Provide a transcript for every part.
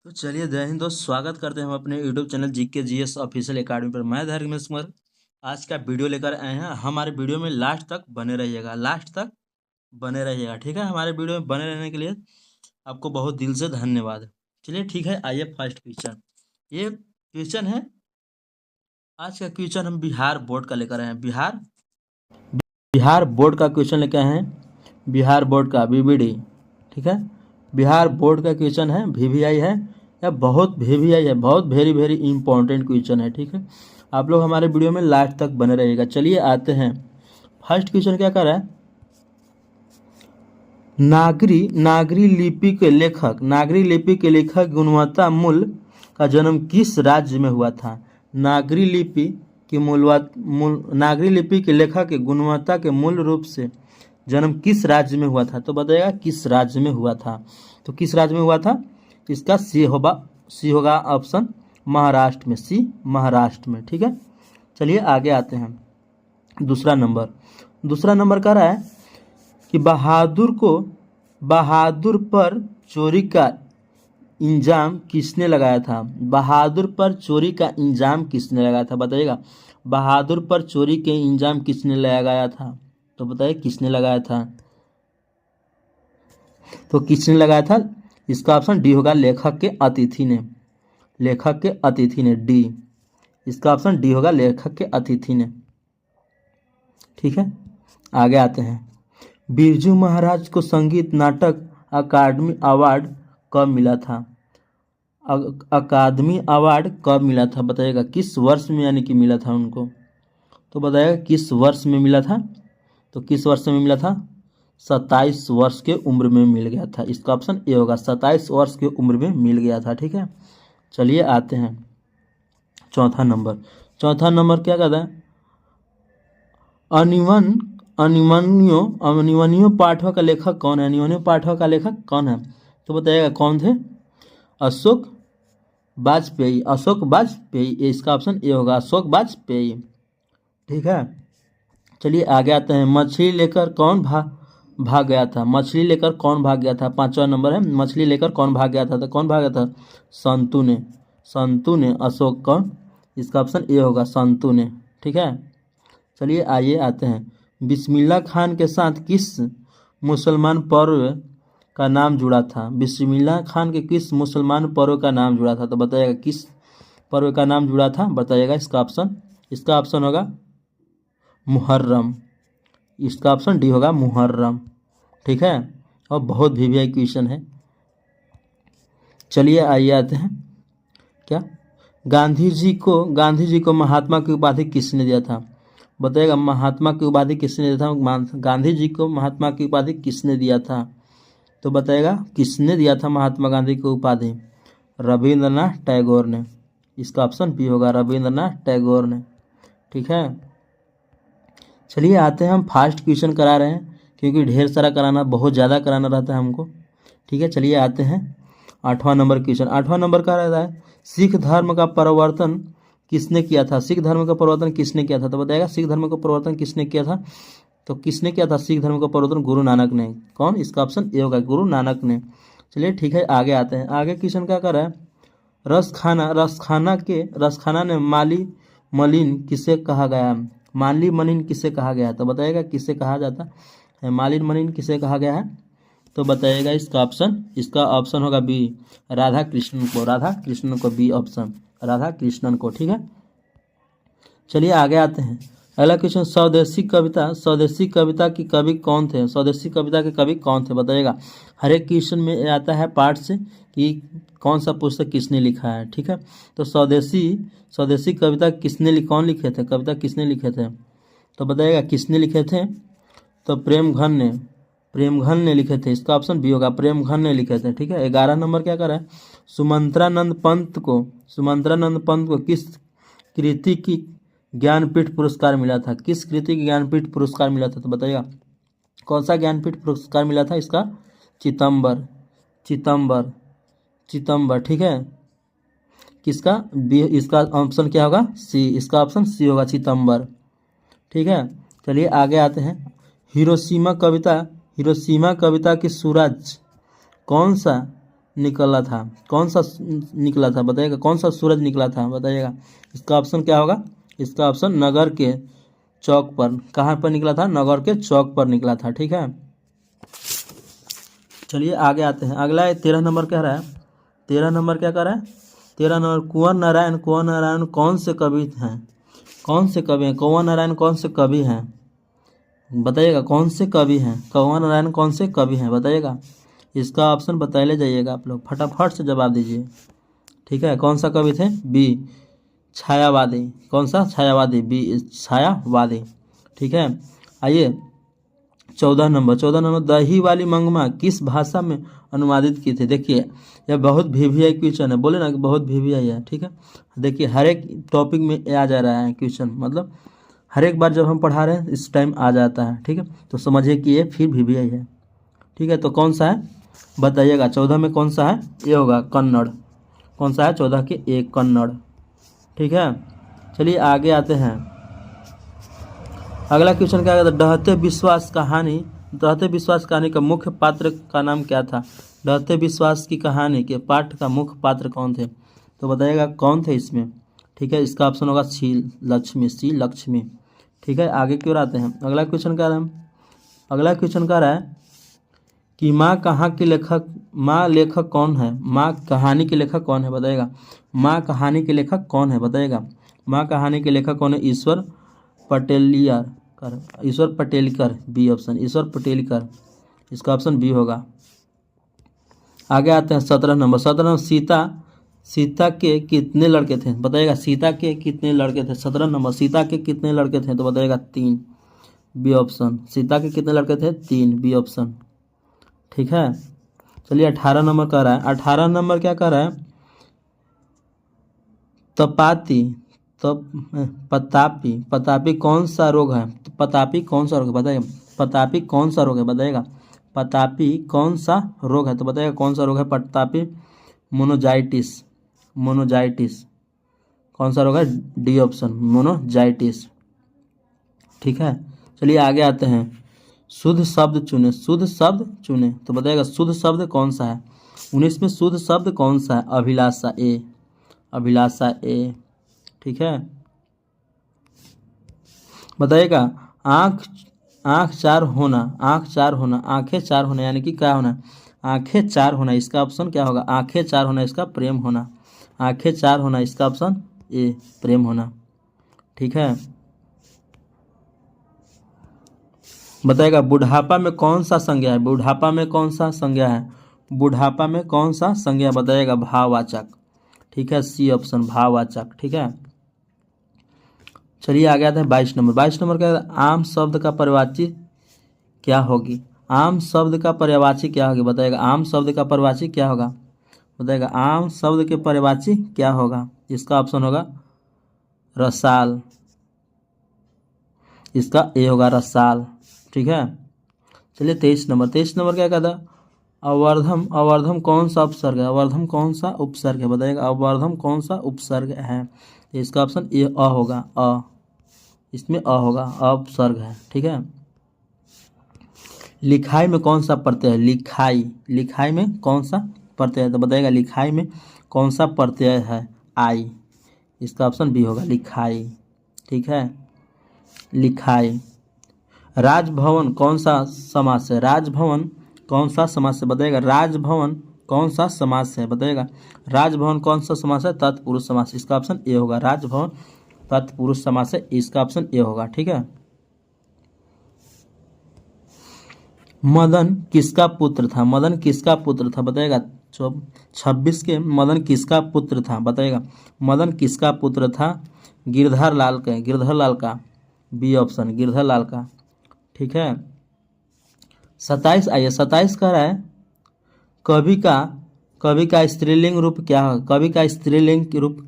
तो चलिए जय हिंद दोस्त, स्वागत करते हैं हम अपने YouTube channel GK GS official academy पर। मैं धर्मेश कुमार आज का वीडियो लेकर आए हैं। हमारे वीडियो में लास्ट तक बने रहिएगा, लास्ट तक बने रहिएगा, ठीक है। हमारे वीडियो में बने रहने के लिए आपको बहुत दिल से धन्यवाद। चलिए ठीक है, आइए फर्स्ट क्वेश्चन। ये क्वेश्चन है, आज का क्वेश्चन हम बिहार बोर्ड का लेकर आए हैं। बिहार बिहार बोर्ड का क्वेश्चन लेकर आए हैं। बिहार बोर्ड का बीबीडी, ठीक है। बिहार बोर्ड का क्वेश्चन है, वीवीआई है या बहुत वीवीआई है, बहुत वेरी वेरी इंपॉर्टेंट क्वेश्चन है, ठीक है। आप लोग हमारे वीडियो में लास्ट तक बने रहिएगा। चलिए आते हैं, फर्स्ट क्वेश्चन क्या कर रहा है। नागरी लिपि के लेखक गुणवत्ता मूल का जन्म किस राज्य में हुआ था। नागरी लिपि नागरी लिपि के लेखक के गुणवत्ता के मूल रूप से जन्म किस राज्य में हुआ था। तो बताइएगा किस राज्य में हुआ था। तो किस राज्य में हुआ था, इसका सी होगा ऑप्शन महाराष्ट्र में, सी महाराष्ट्र में, ठीक है। चलिए आगे आते हैं। दूसरा नंबर कह रहा है कि बहादुर पर चोरी का इंजाम किसने लगाया था। बहादुर पर चोरी का इंजाम किसने लगाया था, बताइएगा। बहादुर पर चोरी के इंजाम किसने लगाया था, तो बताइए किसने लगाया था। तो किसने लगाया था, इसका ऑप्शन डी होगा लेखक के अतिथि ने। लेखक के अतिथि ने, डी। इसका ऑप्शन डी होगा लेखक के अतिथि ने, ठीक है। आगे आते हैं। बिरजू महाराज को संगीत नाटक अकादमी अवार्ड कब मिला था। अकादमी अवार्ड कब मिला था, बताइएगा किस वर्ष में यानी कि मिला था उनको। तो बताइएगा किस वर्ष में मिला था। तो किस वर्ष में मिला था, 27 वर्ष के उम्र में मिल गया था। इसका ऑप्शन ए होगा, 27 वर्ष की उम्र में मिल गया था, ठीक है। चलिए आते हैं चौथा नंबर क्या कहता है। अनिवन्यो पाठों का लेखक कौन है। अनिवन्यो पाठों का लेखक कौन है, तो बताइएगा कौन थे। अशोक वाजपेयी। इसका ऑप्शन ए होगा, अशोक वाजपेयी, ठीक है। चलिए आगे आते हैं। मछली लेकर कौन भाग गया था। मछली लेकर कौन भाग गया था, पांचवा नंबर है। मछली लेकर कौन भाग गया था, तो कौन भाग गया था, संतू ने अशोक कौन, इसका ऑप्शन ए होगा संतू ने, ठीक है। चलिए आइए आते हैं। बिस्मिल्लाह खान के साथ किस मुसलमान पर्व का नाम जुड़ा था। बिस्मिल्लाह खान के किस मुसलमान पर्व का नाम जुड़ा था, तो बताइएगा किस पर्व का नाम जुड़ा था, बताइएगा। इसका ऑप्शन होगा मुहर्रम। इसका ऑप्शन डी होगा मुहर्रम, ठीक है। और बहुत वीवीआई क्वेश्चन है। चलिए आइए आते हैं। क्या गांधी जी को महात्मा की उपाधि किसने दिया था, बताइएगा। महात्मा की उपाधि किसने दिया था, गांधी जी को महात्मा की उपाधि किसने दिया था, तो बताइएगा किसने दिया था महात्मा गांधी को उपाधि। रविंद्रनाथ टैगोर ने। इसका ऑप्शन बी होगा रविंद्रनाथ टैगोर ने, ठीक है। चलिए आते हैं, हम फास्ट क्वेश्चन करा रहे हैं क्योंकि ढेर सारा कराना, बहुत ज़्यादा कराना रहता है हमको, ठीक है। चलिए आते हैं आठवां नंबर क्वेश्चन। आठवां नंबर का रहता है सिख धर्म का परिवर्तन किसने किया था। सिख धर्म का परिवर्तन किसने किया था, तो बताइएगा सिख धर्म का परिवर्तन किसने किया था। तो किसने किया था सिख धर्म का परिवर्तन, गुरु नानक ने। कौन, इसका ऑप्शन ए होगा गुरु नानक ने। चलिए ठीक है, आगे आते हैं। आगे क्वेश्चन क्या कर रहा है। रसखाना ने माली मलिन किसे कहा गया। माली मलिन किसे कहा गया, तो बताइएगा किसे कहा जाता है। मालिन मलिन किसे कहा गया है, तो बताइएगा इसका ऑप्शन होगा बी, राधा कृष्णन को बी ऑप्शन, राधा कृष्णन को, ठीक है। चलिए आगे आते हैं। अगला क्वेश्चन, स्वदेशी कविता की कवि कौन थे। स्वदेशी कविता के कवि कौन थे, बताइएगा। हर एक क्वेश्चन में आता है पार्ट से कि कौन सा पुस्तक किसने लिखा है, ठीक है। तो स्वदेशी कविता कौन लिखे थे, कविता किसने लिखे थे, तो बताइएगा किसने लिखे थे। तो प्रेमघन ने लिखे थे। इसका ऑप्शन बी होगा, प्रेमघन ने लिखे थे, ठीक है। 11 नंबर क्या कर रहा है। सुमंत्रानंद पंत को किस कृति की ज्ञानपीठ पुरस्कार मिला था। किस कृति की ज्ञानपीठ पुरस्कार मिला था, तो बताइएगा कौन सा ज्ञानपीठ पुरस्कार मिला था। इसका चितंबर, ठीक है। किसका बी, इसका ऑप्शन क्या होगा, सी। इसका ऑप्शन सी होगा चितंबर, ठीक है। चलिए आगे आते हैं। हिरोशिमा कविता की सूरज कौन सा निकला था? कौन सा निकला था बताइएगा, कौन सा सूरज निकला था बताइएगा। इसका ऑप्शन क्या होगा? इसका ऑप्शन नगर के चौक पर। कहाँ पर निकला था? नगर के चौक पर निकला था। ठीक है, चलिए आगे आते हैं। अगला है 13 नंबर कह रहा है, 13 नंबर क्या कह रहा है? 13 नंबर, कुंवर नारायण कौन से कवि हैं? कौन से कवि हैं? कुंवर नारायण कौन से कवि हैं बताइएगा, कौन से कवि हैं? कुंवर नारायण कौन से कवि हैं बताइएगा। इसका ऑप्शन बता ले जाइएगा आप लोग, फटाफट से जवाब दीजिए। ठीक है, कौन सा कवि थे? बी छायावादी। कौन सा? छायावादी, बी छायावादी। ठीक है, आइए 14 नंबर, दही वाली मंगमा किस भाषा में अनुवादित की थी? देखिए यह बहुत वीवीआई क्वेश्चन है, बोले ना कि बहुत वीवीआई है। ठीक है, देखिए हर एक टॉपिक में आ जा रहा है क्वेश्चन, मतलब हर एक बार जब हम पढ़ा रहे हैं इस टाइम आ जाता है। ठीक है, तो समझिए कि ये फिर वीवीआई है। ठीक है, तो कौन सा है बताइएगा? 14 में कौन सा है? ये होगा कन्नड़। कौन सा है? 14 के एक कन्नड़। ठीक है, चलिए आगे आते हैं। अगला क्वेश्चन क्या कहता है? डहते विश्वास कहानी का मुख्य पात्र का नाम क्या था? डहते विश्वास की कहानी के पाठ का मुख्य पात्र कौन थे? तो बताइएगा कौन थे इसमें। ठीक है, इसका ऑप्शन होगा सी लक्ष्मी। ठीक है, आगे की ओर आते हैं। अगला क्वेश्चन कह रहा है, अगला क्वेश्चन कह रहा है कि माँ लेखक कौन है? माँ कहानी के लेखक कौन है बताइएगा। माँ कहानी के लेखक कौन है बताइएगा। माँ कहानी के लेखक कौन है? ईश्वर पटेलकर, बी ऑप्शन, ईश्वर पटेलकर। इसका ऑप्शन बी होगा। आगे आते हैं 17 नंबर, सीता के कितने लड़के थे बताइएगा। सीता के कितने लड़के थे? 17 नंबर, सीता के कितने लड़के थे? तो बताइएगा 3, बी ऑप्शन। सीता के कितने लड़के थे? 3, बी ऑप्शन। ठीक है, चलिए 18 नंबर कह रहा है, 18 नंबर क्या कह रहा है? पतापी कौन सा रोग है? पतापी कौन सा रोग है बताइए। पतापी कौन सा रोग है बताइएगा। पतापी कौन सा रोग है? तो बताइएगा कौन सा रोग है? पतापी मोनोजाइटिस। कौन सा रोग है? डी ऑप्शन, मोनोजाइटिस। ठीक है, चलिए आगे आते हैं। शुद्ध शब्द चुने। तो बताइएगा शुद्ध शब्द कौन सा है? 19 में शुद्ध शब्द कौन सा है? अभिलाषा ए। ठीक है, बताइएगा आँखें चार होना यानी कि क्या होना? आँखें चार होना। इसका ऑप्शन क्या होगा? आँखें चार होना इसका प्रेम होना। आँखें चार होना इसका ऑप्शन ए, प्रेम होना। ठीक है, बताइएगा बुढ़ापा में कौन सा संज्ञा है? बुढ़ापा में कौन सा संज्ञा बताइएगा? भाववाचक। ठीक है, सी ऑप्शन, भाववाचक। ठीक है, चलिए आगे आते हैं 22 नंबर। 22 नंबर क्या है? आम शब्द का पर्यायवाची क्या होगी? आम शब्द का पर्यायवाची क्या होगी बताइएगा। आम शब्द का पर्यायवाची क्या होगा बताइएगा। आम शब्द के पर्यायवाची क्या होगा? इसका ऑप्शन होगा रसाल। इसका ए होगा, रसाल। ठीक है, चलिए 23 नंबर क्या कहता है? अवर्धम कौन सा उपसर्ग है? अवर्धम कौन सा उपसर्ग है बताइएगा। अवर्धम कौन सा उपसर्ग है? तो इसका ऑप्शन ए होगा, इसमें होगा, उपसर्ग है। ठीक है, लिखाई में कौन सा प्रत्यय है? लिखाई में कौन सा प्रत्यय है? तो बताइएगा लिखाई में कौन सा प्रत्यय है? आई। इसका ऑप्शन बी होगा, लिखाई। ठीक है, लिखाई। राजभवन कौन सा समास है? राजभवन कौन सा समास है बताइएगा। राजभवन कौन सा समास है बताइएगा। राजभवन कौन सा समास है? तत्पुरुष समास। इसका ऑप्शन ए होगा, राजभवन तत्पुरुष समास है। इसका ऑप्शन ए होगा। ठीक है, मदन किसका पुत्र था? बताइएगा। 26 के मदन किसका पुत्र था बताइएगा। मदन किसका पुत्र था? गिरधर लाल का, बी ऑप्शन, गिरधर लाल का। ठीक है, 27 आइए। 27 कह रहा है कवि का स्त्रीलिंग रूप क्या है? कवि का स्त्रीलिंग रूप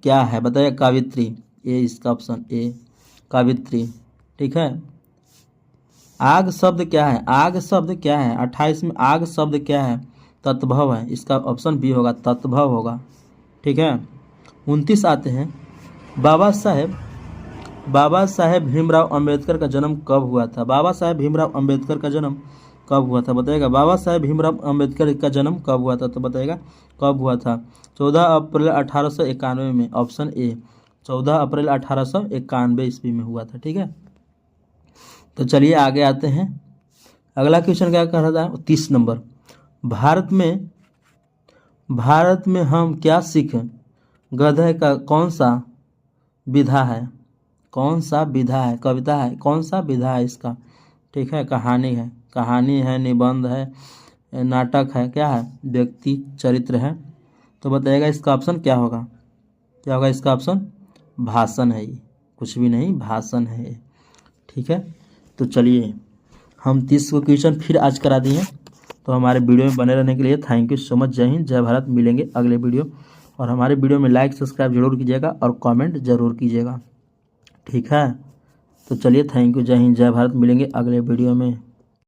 क्या है बताइए। कवित्री, ये इसका ऑप्शन ए, कवित्री। ठीक है, आग शब्द क्या है? 28 में आग शब्द क्या है? तत्भव है। इसका ऑप्शन बी होगा, तत्भव होगा। ठीक है, 29 आते हैं। बाबा साहेब भीमराव अंबेडकर का जन्म कब हुआ था? बाबा साहेब भीमराव अंबेडकर का जन्म कब हुआ था बताइएगा। बाबा साहेब भीमराव अम्बेडकर का जन्म कब हुआ था तो बताइएगा कब हुआ था। 14 अप्रैल 1891 में, ऑप्शन ए 14 अप्रैल 1891 ईस्वी में हुआ था। ठीक है, तो चलिए आगे आते हैं। अगला क्वेश्चन क्या कह रहा था, 30 नंबर। भारत में हम क्या सीख गधे का कौन सा विधा है, कौन सा विधा है, कविता है, कौन सा विधा है इसका। ठीक है, कहानी है, कहानी है, निबंध है, नाटक है, क्या है, व्यक्ति चरित्र है। तो बताइएगा इसका ऑप्शन क्या होगा, क्या होगा इसका ऑप्शन, भाषण है ये, कुछ भी नहीं, भाषण है ये। ठीक है, तो चलिए हम 30 को क्वेश्चन फिर आज करा दिए। तो हमारे वीडियो में बने रहने के लिए थैंक यू सो मच। जय हिंद, जय भारत। मिलेंगे अगले वीडियो, और हमारे वीडियो में लाइक सब्सक्राइब जरूर कीजिएगा और कमेंट जरूर कीजिएगा। ठीक है, तो चलिए थैंक यू, जय हिंद, जय भारत। मिलेंगे अगले वीडियो में।